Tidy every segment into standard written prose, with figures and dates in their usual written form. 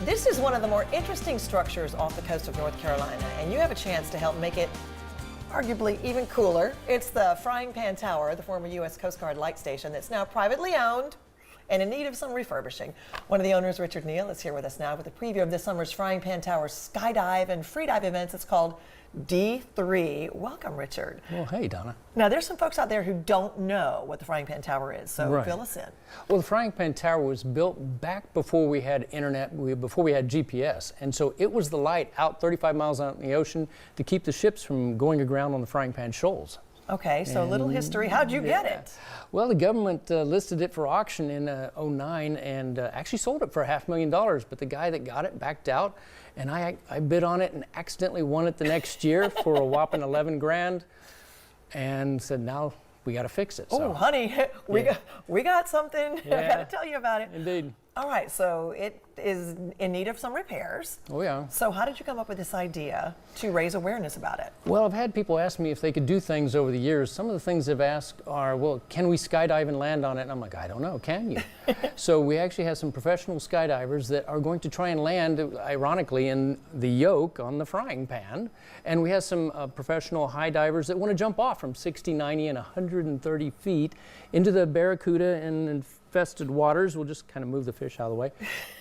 This is one of the more interesting structures off the coast of North Carolina, and you have a chance to help make it arguably even cooler. It's the Frying Pan Tower, the former U.S. Coast Guard light station that's now privately owned and in need of some refurbishing. One of the owners, Richard Neal, is here with us now with a preview of this summer's Frying Pan Tower skydive and freedive events. It's called D3. Welcome, Richard. Well, hey, Donna. Now, there's some folks out there who don't know what the Frying Pan Tower is, so Right. fill us in. Well, the Frying Pan Tower was built back before we had internet, before we had GPS. And so it was the light out 35 miles out in the ocean to keep the ships from going aground on the Frying Pan Shoals. Okay, so a little history. How'd you get it? Well, the government listed it for auction in '09 and actually sold it for $500,000. But the guy that got it backed out, and I bid on it and accidentally won it the next year for a whopping 11 grand, and said, now we got to fix it. Oh, So, honey, we got something. I Yeah. got to tell you about it. indeed. All right, so it is in need of some repairs. Oh, yeah. So how did you come up with this idea to raise awareness about it? Well, I've had people ask me if they could do things over the years. Some of the things they've asked are, well, can we skydive and land on it? And I'm like, I don't know, can you? So we actually have some professional skydivers that are going to try and land, ironically, in the yoke on the frying pan. And we have some professional high divers that want to jump off from 60, 90, and 130 feet into the barracuda and infested waters. We'll just kind of move the fish out of the way.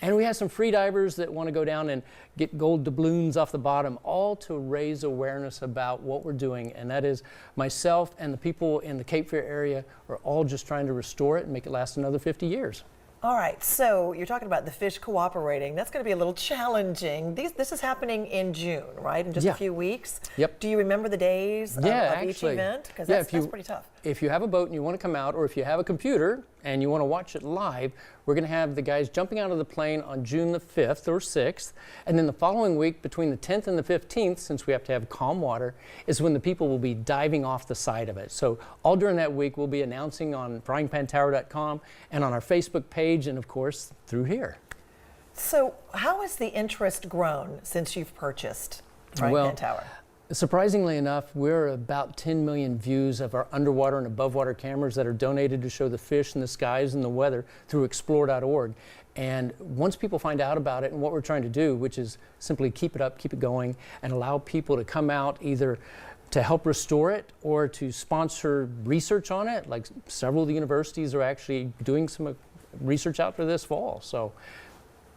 And we have some free divers that want to go down and get gold doubloons off the bottom, all to raise awareness about what we're doing. And that is myself and the people in the Cape Fear area are all just trying to restore it and make it last another 50 years. All right, so you're talking about the fish cooperating. That's going to be a little challenging. This is happening in June, right? In just a Yeah. few weeks. Yep. Do you remember the days of each actually. event? Because Yeah, that's pretty tough. If you have a boat and you want to come out, or if you have a computer and you want to watch it live, we're going to have the guys jumping out of the plane on June the 5th or 6th. And then the following week, between the 10th and the 15th, since we have to have calm water, is when the people will be diving off the side of it. So all during that week, we'll be announcing on fryingpantower.com and on our Facebook page, and of course, through here. So how has the interest grown since you've purchased Frying Pan Tower? Surprisingly enough, we're about 10 million views of our underwater and above water cameras that are donated to show the fish and the skies and the weather through explore.org. And once people find out about it and what we're trying to do, which is simply keep it up, keep it going, and allow people to come out either to help restore it or to sponsor research on it, like several of the universities are actually doing some research out for this fall. So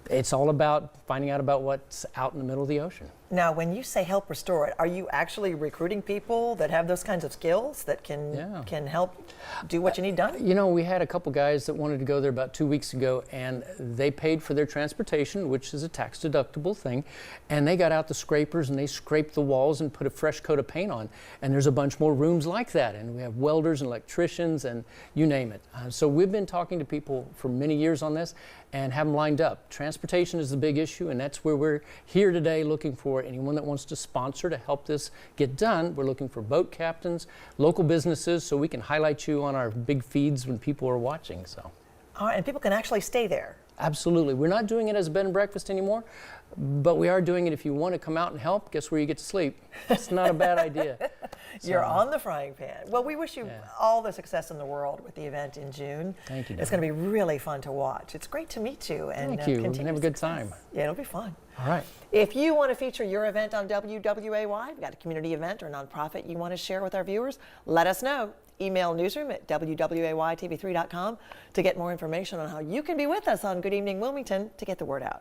it's all about finding out about what's out in the middle of the ocean. Now, when you say help restore it, are you actually recruiting people that have those kinds of skills that can help do what you need done? You know, we had a couple guys that wanted to go there about 2 weeks ago, and they paid for their transportation, which is a tax-deductible thing, and they got out the scrapers and they scraped the walls and put a fresh coat of paint on. And there's a bunch more rooms like that, and we have welders and electricians and you name it. So we've been talking to people for many years on this and have them lined up. Transportation is the big issue, and that's where we're here today looking for anyone that wants to sponsor to help this get done. We're looking for boat captains, local businesses, so we can highlight you on our big feeds when people are watching. So, All right, and people can actually stay there. absolutely. We're not doing it as a bed and breakfast anymore, but we are doing it if you want to come out and help. Guess where you get to sleep? It's not a bad idea. You're on the frying pan. Well, we wish you all the success in the world with the event in June. Thank you, It's going to be really fun to watch. It's great to meet you. And Thank you. We're going to continue have a good success. time. Yeah, it'll be fun. All right. If you want to feature your event on WWAY, we've got a community event or nonprofit you want to share with our viewers, let us know. Email newsroom@WWAYTV3.com to get more information on how you can be with us on Good Evening Wilmington to get the word out.